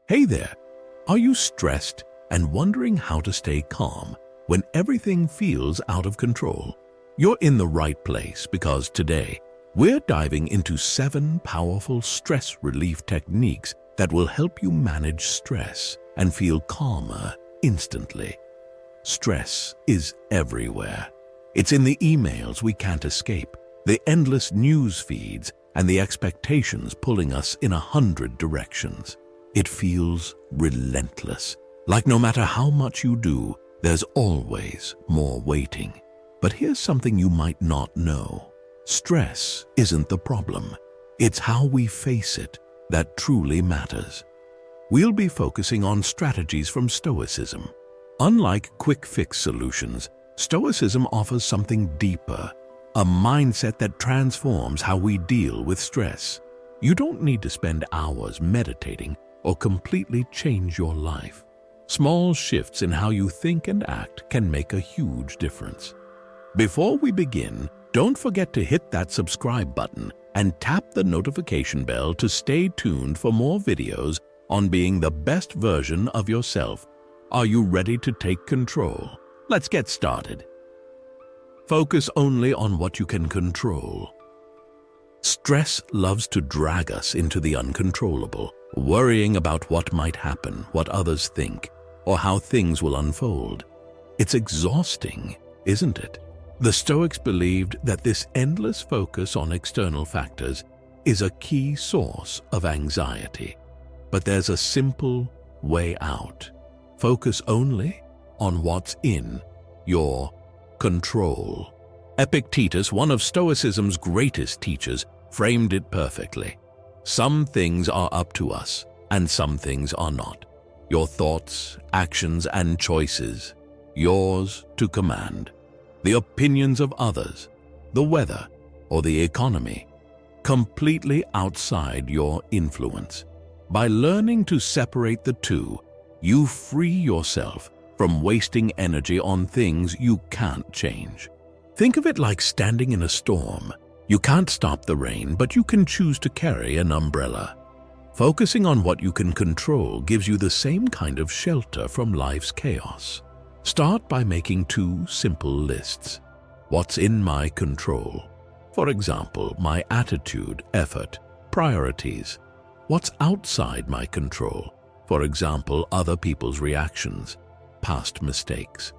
Hey there! Are you stressed and wondering how to stay calm when everything feels out of control? You're in the right place because today we're diving into 7 powerful stress relief techniques that will help you manage stress and feel calmer instantly. Stress is everywhere. It's in the emails we can't escape, the endless news feeds, and the expectations pulling us in 100 directions. It feels relentless, like no matter how much you do, there's always more waiting. But here's something you might not know. Stress isn't the problem. It's how we face it that truly matters. We'll be focusing on strategies from Stoicism. Unlike quick-fix solutions, Stoicism offers something deeper, a mindset that transforms how we deal with stress. You don't need to spend hours meditating or completely change your life. Small shifts in how you think and act can make a huge difference. Before we begin, don't forget to hit that subscribe button and tap the notification bell to stay tuned for more videos on being the best version of yourself. Are you ready to take control? Let's get started. Focus only on what you can control. Stress loves to drag us into the uncontrollable, worrying about what might happen, what others think, or how things will unfold. It's exhausting, isn't it? The Stoics believed that this endless focus on external factors is a key source of anxiety. But there's a simple way out. Focus only on what's in your control. Epictetus, one of Stoicism's greatest teachers, framed it perfectly. Some things are up to us, and some things are not. Your thoughts, actions, and choices, yours to command. The opinions of others, the weather, or the economy, completely outside your influence. By learning to separate the two, you free yourself from wasting energy on things you can't change. Think of it like standing in a storm. You can't stop the rain, but you can choose to carry an umbrella. Focusing on what you can control gives you the same kind of shelter from life's chaos. Start by making 2 simple lists. What's in my control? For example, my attitude, effort, priorities. What's outside my control? For example, other people's reactions, past mistakes.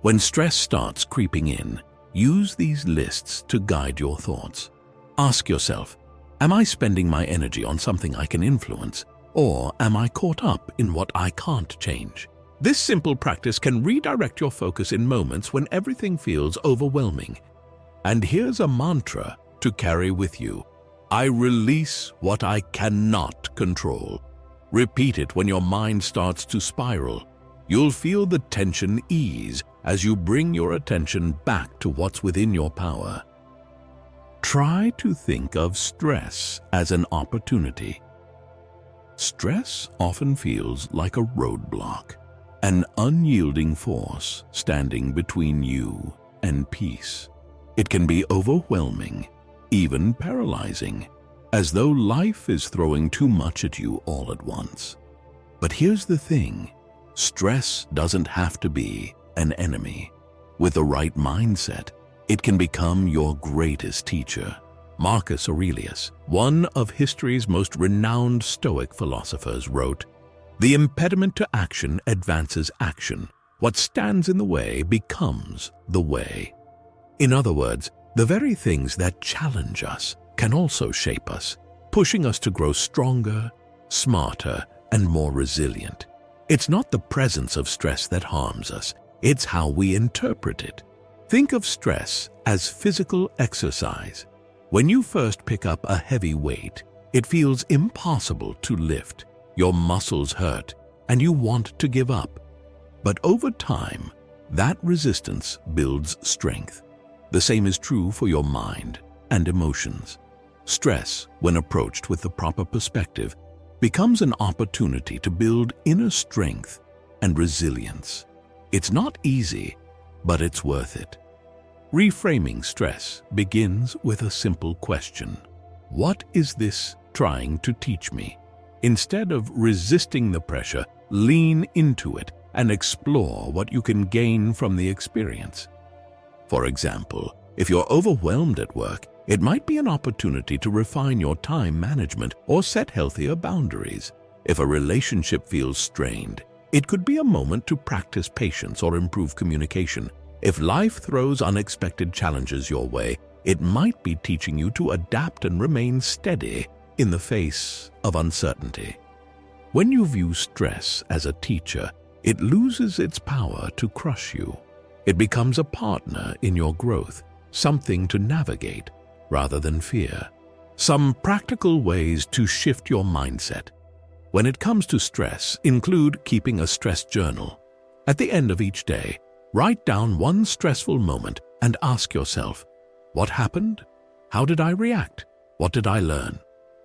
When stress starts creeping in, use these lists to guide your thoughts. Ask yourself, am I spending my energy on something I can influence, or am I caught up in what I can't change? This simple practice can redirect your focus in moments when everything feels overwhelming. And here's a mantra to carry with you. I release what I cannot control. Repeat it when your mind starts to spiral. You'll feel the tension ease as you bring your attention back to what's within your power. Try to think of stress as an opportunity. Stress often feels like a roadblock, an unyielding force standing between you and peace. It can be overwhelming, even paralyzing, as though life is throwing too much at you all at once. But here's the thing. Stress doesn't have to be an enemy. With the right mindset, it can become your greatest teacher. Marcus Aurelius, one of history's most renowned Stoic philosophers, wrote, "The impediment to action advances action. What stands in the way becomes the way." In other words, the very things that challenge us can also shape us, pushing us to grow stronger, smarter, and more resilient. It's not the presence of stress that harms us, it's how we interpret it. Think of stress as physical exercise. When you first pick up a heavy weight, it feels impossible to lift. Your muscles hurt, and you want to give up. But over time, that resistance builds strength. The same is true for your mind and emotions. Stress, when approached with the proper perspective, becomes an opportunity to build inner strength and resilience. It's not easy, but it's worth it. Reframing stress begins with a simple question. What is this trying to teach me? Instead of resisting the pressure, lean into it and explore what you can gain from the experience. For example, if you're overwhelmed at work, it might be an opportunity to refine your time management or set healthier boundaries. If a relationship feels strained, it could be a moment to practice patience or improve communication. If life throws unexpected challenges your way, it might be teaching you to adapt and remain steady in the face of uncertainty. When you view stress as a teacher, it loses its power to crush you. It becomes a partner in your growth, something to navigate rather than fear. Some practical ways to shift your mindset when it comes to stress include keeping a stress journal. At the end of each day, write down one stressful moment and ask yourself, what happened? How did I react? What did I learn?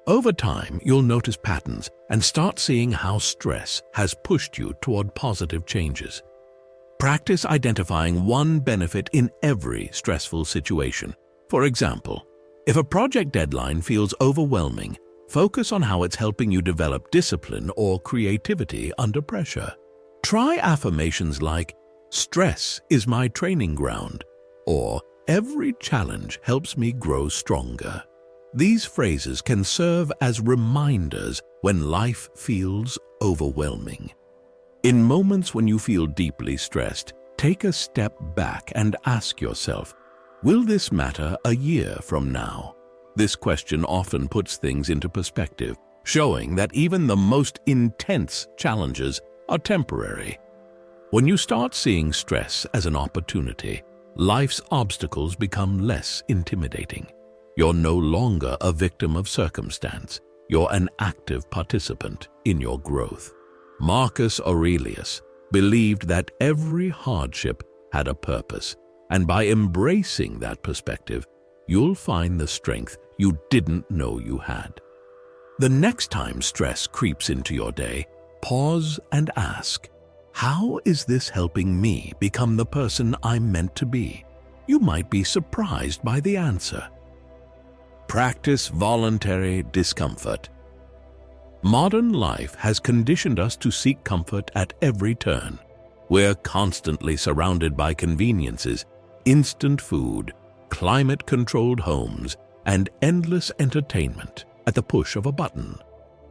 Over time, you'll notice patterns and start seeing how stress has pushed you toward positive changes. Practice identifying one benefit in every stressful situation. For example, if a project deadline feels overwhelming, focus on how it's helping you develop discipline or creativity under pressure. Try affirmations like, "Stress is my training ground," or "Every challenge helps me grow stronger." These phrases can serve as reminders when life feels overwhelming. In moments when you feel deeply stressed, take a step back and ask yourself, will this matter a year from now? This question often puts things into perspective, showing that even the most intense challenges are temporary. When you start seeing stress as an opportunity, life's obstacles become less intimidating. You're no longer a victim of circumstance. You're an active participant in your growth. Marcus Aurelius believed that every hardship had a purpose, and by embracing that perspective, you'll find the strength you didn't know you had. The next time stress creeps into your day, pause and ask, how is this helping me become the person I'm meant to be? You might be surprised by the answer. Practice voluntary discomfort. Modern life has conditioned us to seek comfort at every turn. We're constantly surrounded by conveniences, instant food, climate-controlled homes, and endless entertainment at the push of a button.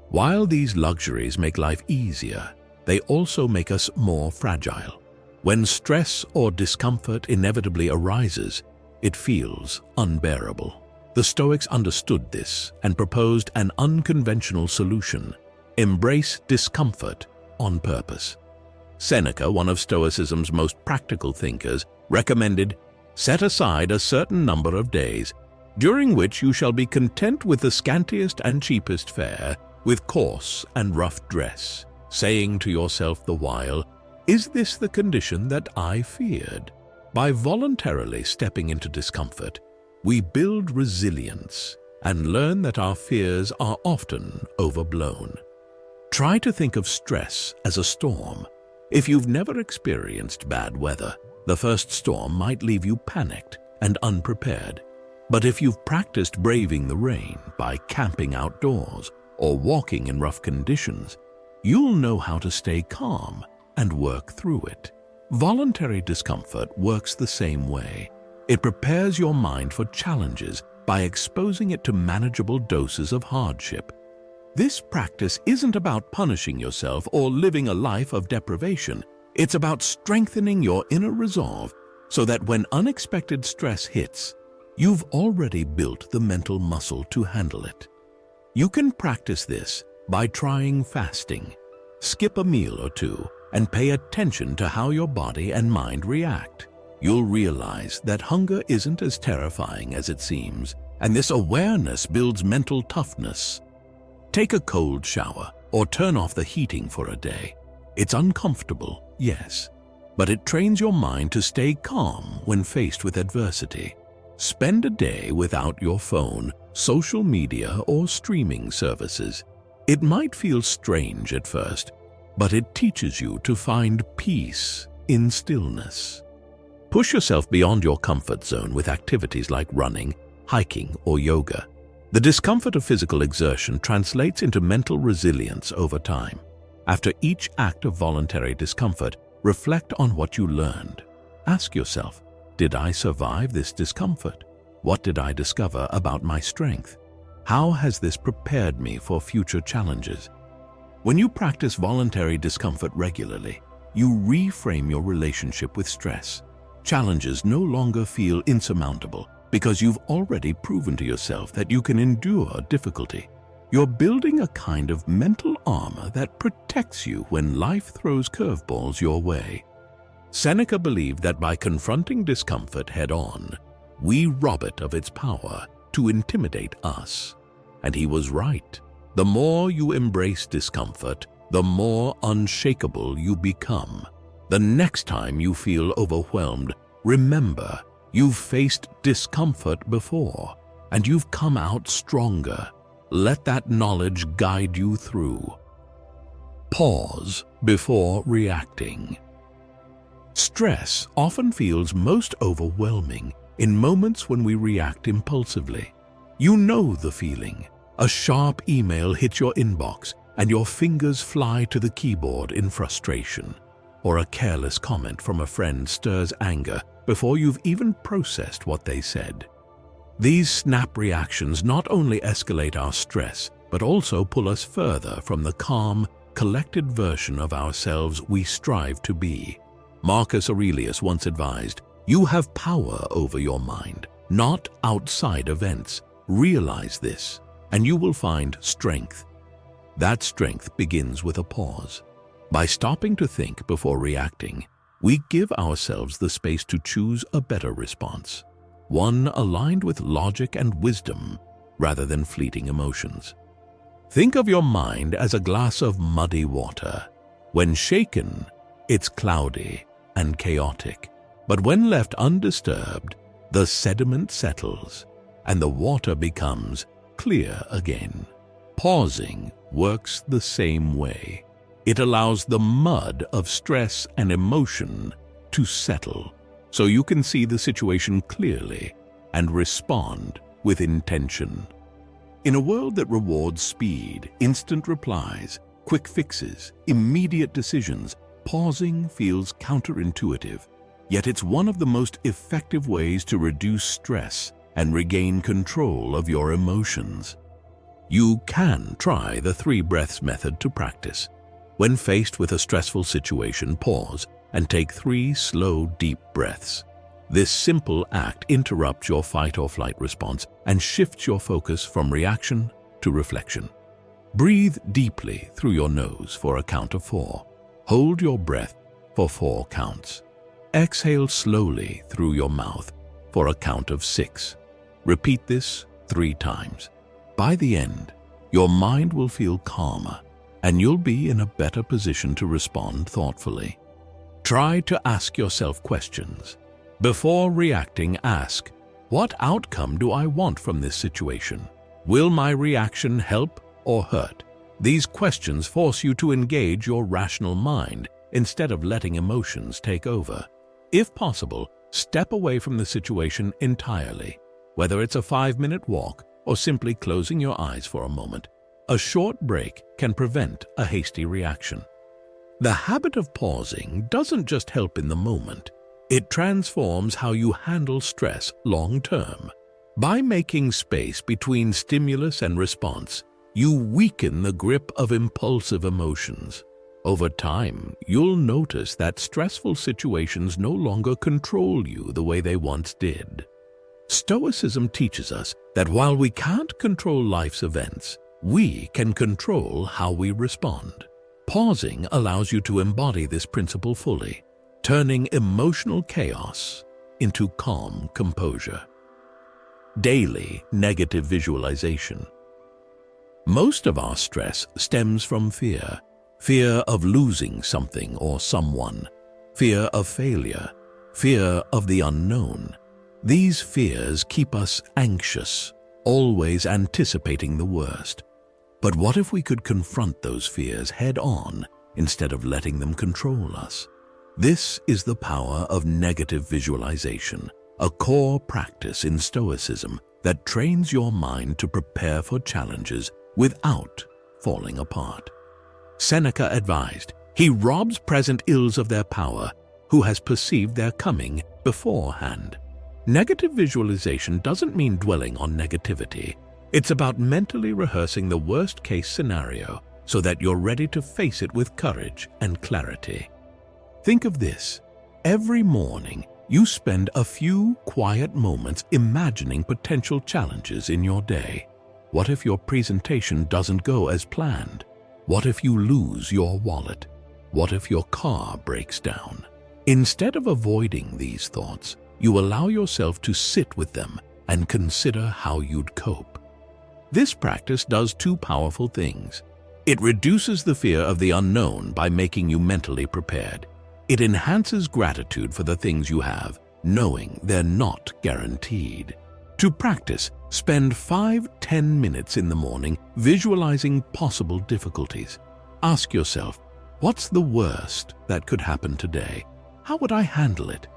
While these luxuries make life easier, they also make us more fragile. When stress or discomfort inevitably arises, it feels unbearable. The Stoics understood this and proposed an unconventional solution: embrace discomfort on purpose. Seneca, one of Stoicism's most practical thinkers, recommended, set aside a certain number of days, during which you shall be content with the scantiest and cheapest fare, with coarse and rough dress, saying to yourself the while, is this the condition that I feared? By voluntarily stepping into discomfort, we build resilience and learn that our fears are often overblown. Try to think of stress as a storm. If you've never experienced bad weather, the first storm might leave you panicked and unprepared. But if you've practiced braving the rain by camping outdoors or walking in rough conditions, you'll know how to stay calm and work through it. Voluntary discomfort works the same way. It prepares your mind for challenges by exposing it to manageable doses of hardship. This practice isn't about punishing yourself or living a life of deprivation. It's about strengthening your inner resolve so that when unexpected stress hits, you've already built the mental muscle to handle it. You can practice this by trying fasting. Skip a meal or two and pay attention to how your body and mind react. You'll realize that hunger isn't as terrifying as it seems, and this awareness builds mental toughness. Take a cold shower or turn off the heating for a day. It's uncomfortable, yes, but it trains your mind to stay calm when faced with adversity. Spend a day without your phone, social media, or streaming services. It might feel strange at first, but it teaches you to find peace in stillness. Push yourself beyond your comfort zone with activities like running, hiking, or yoga. The discomfort of physical exertion translates into mental resilience over time. After each act of voluntary discomfort, reflect on what you learned. Ask yourself, did I survive this discomfort? What did I discover about my strength? How has this prepared me for future challenges? When you practice voluntary discomfort regularly, you reframe your relationship with stress. Challenges no longer feel insurmountable because you've already proven to yourself that you can endure difficulty. You're building a kind of mental armor that protects you when life throws curveballs your way. Seneca believed that by confronting discomfort head-on, we rob it of its power to intimidate us. And he was right. The more you embrace discomfort, the more unshakable you become. The next time you feel overwhelmed, remember, you've faced discomfort before, and you've come out stronger. Let that knowledge guide you through. Pause before reacting. Stress often feels most overwhelming in moments when we react impulsively. You know the feeling. A sharp email hits your inbox and your fingers fly to the keyboard in frustration. Or a careless comment from a friend stirs anger before you've even processed what they said. These snap reactions not only escalate our stress, but also pull us further from the calm, collected version of ourselves we strive to be. Marcus Aurelius once advised, "You have power over your mind, not outside events. Realize this, and you will find strength." That strength begins with a pause. By stopping to think before reacting, we give ourselves the space to choose a better response, one aligned with logic and wisdom rather than fleeting emotions. Think of your mind as a glass of muddy water. When shaken, it's cloudy and chaotic, but when left undisturbed, the sediment settles and the water becomes clear again. Pausing works the same way. It allows the mud of stress and emotion to settle so you can see the situation clearly and respond with intention. In a world that rewards speed, instant replies, quick fixes, immediate decisions, pausing feels counterintuitive, yet it's one of the most effective ways to reduce stress and regain control of your emotions. You can try the 3 breaths method to practice. When faced with a stressful situation, pause and take 3 slow, deep breaths. This simple act interrupts your fight or flight response and shifts your focus from reaction to reflection. Breathe deeply through your nose for a count of 4. Hold your breath for 4 counts. Exhale slowly through your mouth for a count of 6. Repeat this 3 times. By the end, your mind will feel calmer and you'll be in a better position to respond thoughtfully. Try to ask yourself questions. Before reacting, ask, what outcome do I want from this situation? Will my reaction help or hurt? These questions force you to engage your rational mind instead of letting emotions take over. If possible, step away from the situation entirely, whether it's a 5-minute walk or simply closing your eyes for a moment. A short break can prevent a hasty reaction. The habit of pausing doesn't just help in the moment. It transforms how you handle stress long-term. By making space between stimulus and response, you weaken the grip of impulsive emotions. Over time, you'll notice that stressful situations no longer control you the way they once did. Stoicism teaches us that while we can't control life's events, we can control how we respond. Pausing allows you to embody this principle fully, turning emotional chaos into calm composure. Daily negative visualization. Most of our stress stems from fear. Fear of losing something or someone, fear of failure, fear of the unknown. These fears keep us anxious, always anticipating the worst. But what if we could confront those fears head-on instead of letting them control us? This is the power of negative visualization, a core practice in Stoicism that trains your mind to prepare for challenges without falling apart. Seneca advised, "He robs present ills of their power who has perceived their coming beforehand." Negative visualization doesn't mean dwelling on negativity. It's about mentally rehearsing the worst-case scenario so that you're ready to face it with courage and clarity. Think of this. Every morning, you spend a few quiet moments imagining potential challenges in your day. What if your presentation doesn't go as planned? What if you lose your wallet? What if your car breaks down? Instead of avoiding these thoughts, you allow yourself to sit with them and consider how you'd cope. This practice does two powerful things. It reduces the fear of the unknown by making you mentally prepared. It enhances gratitude for the things you have, knowing they're not guaranteed. To practice, spend 5-10 minutes in the morning visualizing possible difficulties. Ask yourself, what's the worst that could happen today? How would I handle it?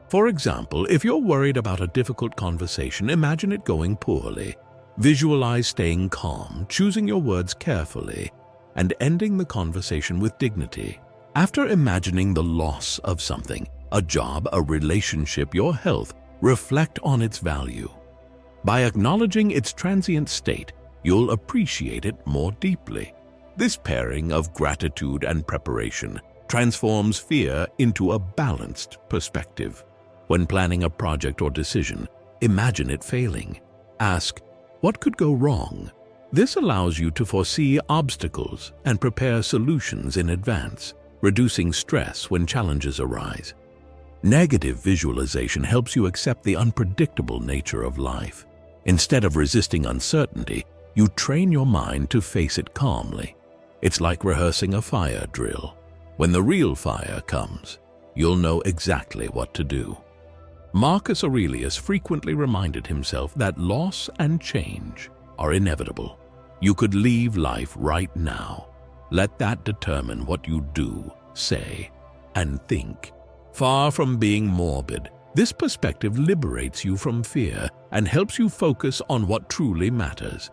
For example, if you're worried about a difficult conversation, imagine it going poorly. Visualize staying calm, choosing your words carefully, and ending the conversation with dignity. After imagining the loss of something, a job, a relationship, your health, reflect on its value. By acknowledging its transient state, you'll appreciate it more deeply. This pairing of gratitude and preparation transforms fear into a balanced perspective. When planning a project or decision, imagine it failing. Ask, what could go wrong? This allows you to foresee obstacles and prepare solutions in advance, reducing stress when challenges arise. Negative visualization helps you accept the unpredictable nature of life. Instead of resisting uncertainty, you train your mind to face it calmly. It's like rehearsing a fire drill. When the real fire comes, you'll know exactly what to do. Marcus Aurelius frequently reminded himself that loss and change are inevitable. You could leave life right now. Let that determine what you do, say, and think. Far from being morbid, this perspective liberates you from fear and helps you focus on what truly matters.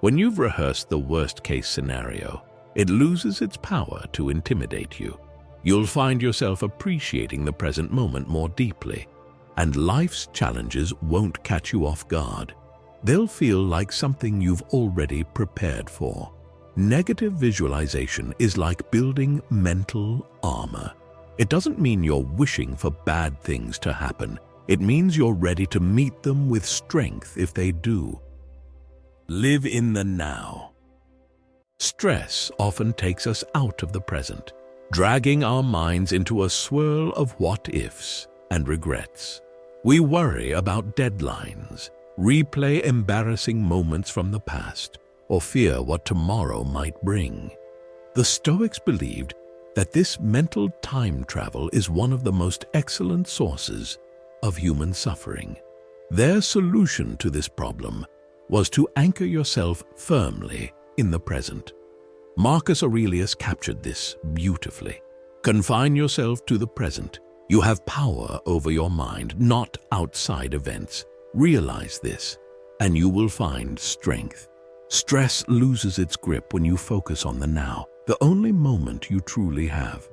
When you've rehearsed the worst-case scenario, it loses its power to intimidate you. You'll find yourself appreciating the present moment more deeply, and life's challenges won't catch you off guard. They'll feel like something you've already prepared for. Negative visualization is like building mental armor. It doesn't mean you're wishing for bad things to happen. It means you're ready to meet them with strength if they do. Live in the now. Stress often takes us out of the present, dragging our minds into a swirl of what-ifs and regrets. We worry about deadlines, replay embarrassing moments from the past, or fear what tomorrow might bring. The Stoics believed that this mental time travel is one of the most excellent sources of human suffering. Their solution to this problem was to anchor yourself firmly in the present. Marcus Aurelius captured this beautifully. Confine yourself to the present. You have power over your mind, not outside events. Realize this, and you will find strength. Stress loses its grip when you focus on the now, the only moment you truly have.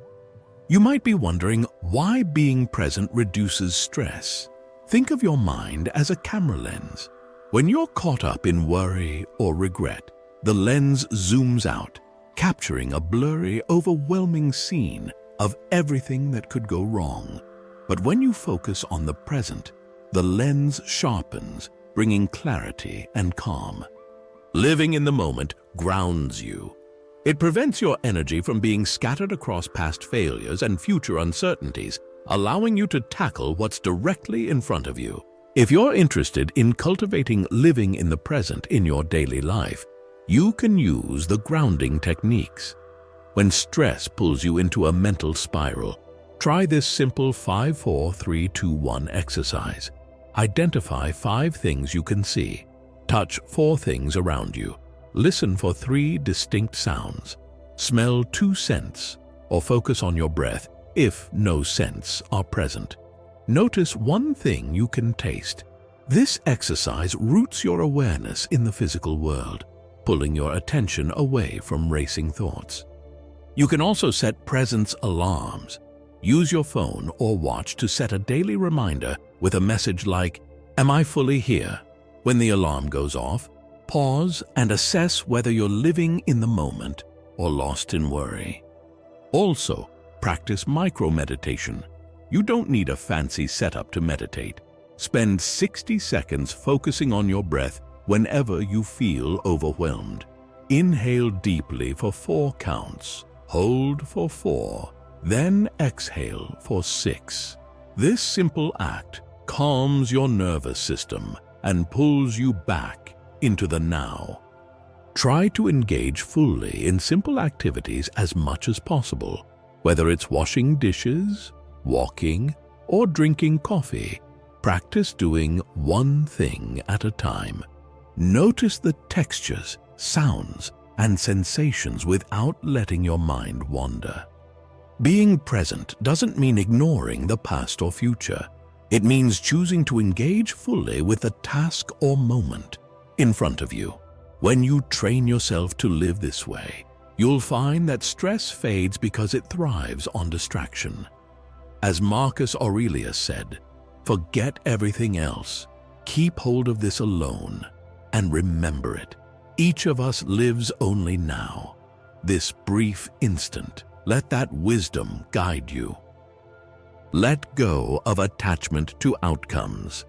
You might be wondering why being present reduces stress. Think of your mind as a camera lens. When you're caught up in worry or regret, the lens zooms out, capturing a blurry, overwhelming scene of everything that could go wrong. But when you focus on the present, the lens sharpens, bringing clarity and calm. Living in the moment grounds you. It prevents your energy from being scattered across past failures and future uncertainties, allowing you to tackle what's directly in front of you. If you're interested in cultivating living in the present in your daily life, you can use the grounding techniques. When stress pulls you into a mental spiral, try this simple 5-4-3-2-1 exercise. Identify 5 things you can see. Touch 4 things around you. Listen for 3 distinct sounds. Smell 2 scents, or focus on your breath if no scents are present. Notice 1 thing you can taste. This exercise roots your awareness in the physical world, pulling your attention away from racing thoughts. You can also set presence alarms. Use your phone or watch to set a daily reminder with a message like, "Am I fully here?" When the alarm goes off, pause and assess whether you're living in the moment or lost in worry. Also, practice micro-meditation. You don't need a fancy setup to meditate. Spend 60 seconds focusing on your breath whenever you feel overwhelmed. Inhale deeply for 4 counts, hold for 4, then exhale for 6. This simple act calms your nervous system and pulls you back into the now. Try to engage fully in simple activities as much as possible, whether it's washing dishes, walking, or drinking coffee. Practice doing one thing at a time. Notice the textures, sounds, and sensations without letting your mind wander. Being present doesn't mean ignoring the past or future. It means choosing to engage fully with the task or moment in front of you. When you train yourself to live this way, you'll find that stress fades because it thrives on distraction. As Marcus Aurelius said, "Forget everything else, keep hold of this alone, and remember it. Each of us lives only now. This brief instant, let that wisdom guide you." Let go of attachment to outcomes.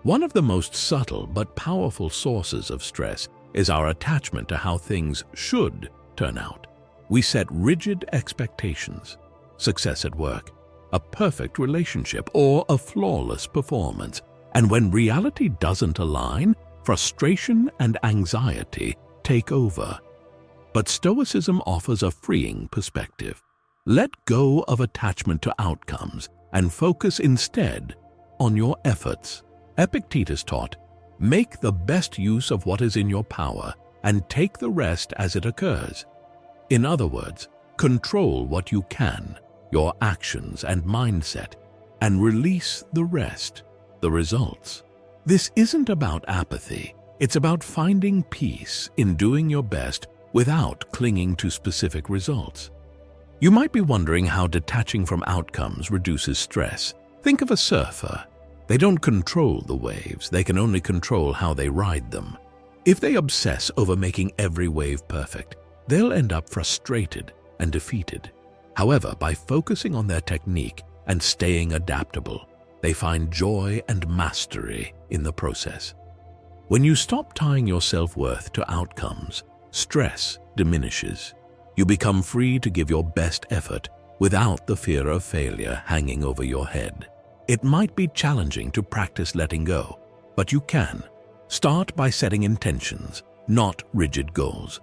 One of the most subtle but powerful sources of stress is our attachment to how things should turn out. We set rigid expectations: success at work, a perfect relationship, or a flawless performance. And when reality doesn't align, frustration and anxiety take over. But Stoicism offers a freeing perspective. Let go of attachment to outcomes and focus instead on your efforts. Epictetus taught, "Make the best use of what is in your power and take the rest as it occurs." In other words, control what you can, your actions and mindset, and release the rest, the results. This isn't about apathy. It's about finding peace in doing your best without clinging to specific results. You might be wondering how detaching from outcomes reduces stress. Think of a surfer. They don't control the waves, they can only control how they ride them. If they obsess over making every wave perfect, they'll end up frustrated and defeated. However, by focusing on their technique and staying adaptable, they find joy and mastery in the process. When you stop tying your self-worth to outcomes, stress diminishes. You become free to give your best effort without the fear of failure hanging over your head. It might be challenging to practice letting go, but you can. Start by setting intentions, not rigid goals.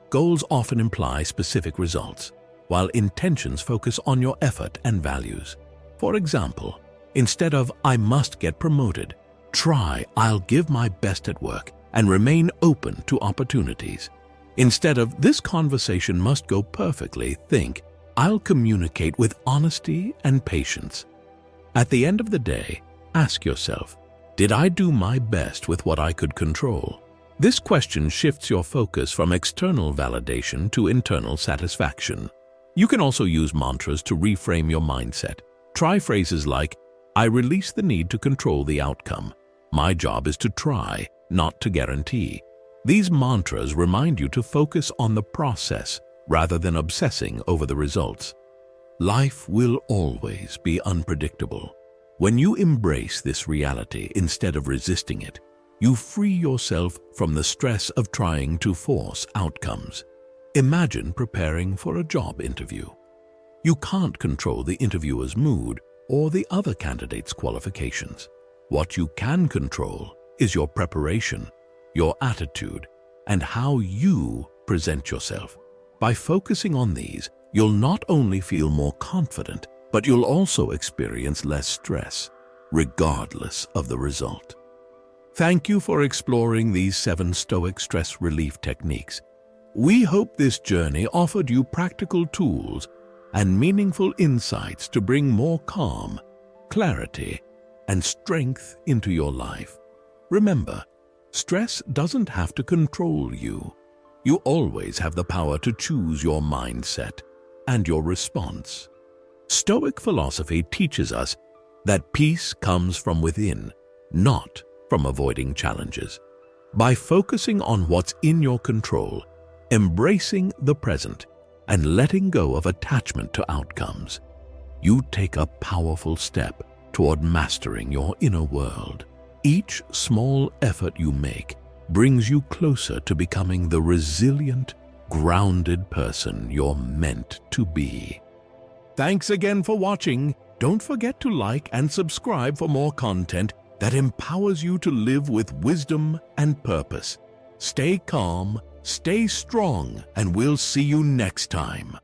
Goals often imply specific results, while intentions focus on your effort and values. For example, instead of "I must get promoted," try "I'll give my best at work and remain open to opportunities." Instead of "This conversation must go perfectly," think "I'll communicate with honesty and patience." At the end of the day, ask yourself, did I do my best with what I could control? This question shifts your focus from external validation to internal satisfaction. You can also use mantras to reframe your mindset. Try phrases like, "I release the need to control the outcome. My job is to try, not to guarantee." These mantras remind you to focus on the process rather than obsessing over the results. Life will always be unpredictable. When you embrace this reality instead of resisting it, you free yourself from the stress of trying to force outcomes. Imagine preparing for a job interview. You can't control the interviewer's mood or the other candidate's qualifications. What you can control is your preparation, your attitude, and how you present yourself. By focusing on these, you'll not only feel more confident, but you'll also experience less stress, regardless of the result. Thank you for exploring these 7 Stoic stress relief techniques. We hope this journey offered you practical tools and meaningful insights to bring more calm, clarity, and strength into your life. Remember, stress doesn't have to control you. You always have the power to choose your mindset and your response. Stoic philosophy teaches us that peace comes from within, not from avoiding challenges. By focusing on what's in your control, embracing the present, and letting go of attachment to outcomes, you take a powerful step toward mastering your inner world. Each small effort you make brings you closer to becoming the resilient, grounded person you're meant to be. Thanks again for watching. Don't forget to like and subscribe for more content that empowers you to live with wisdom and purpose. Stay calm, stay strong, and we'll see you next time.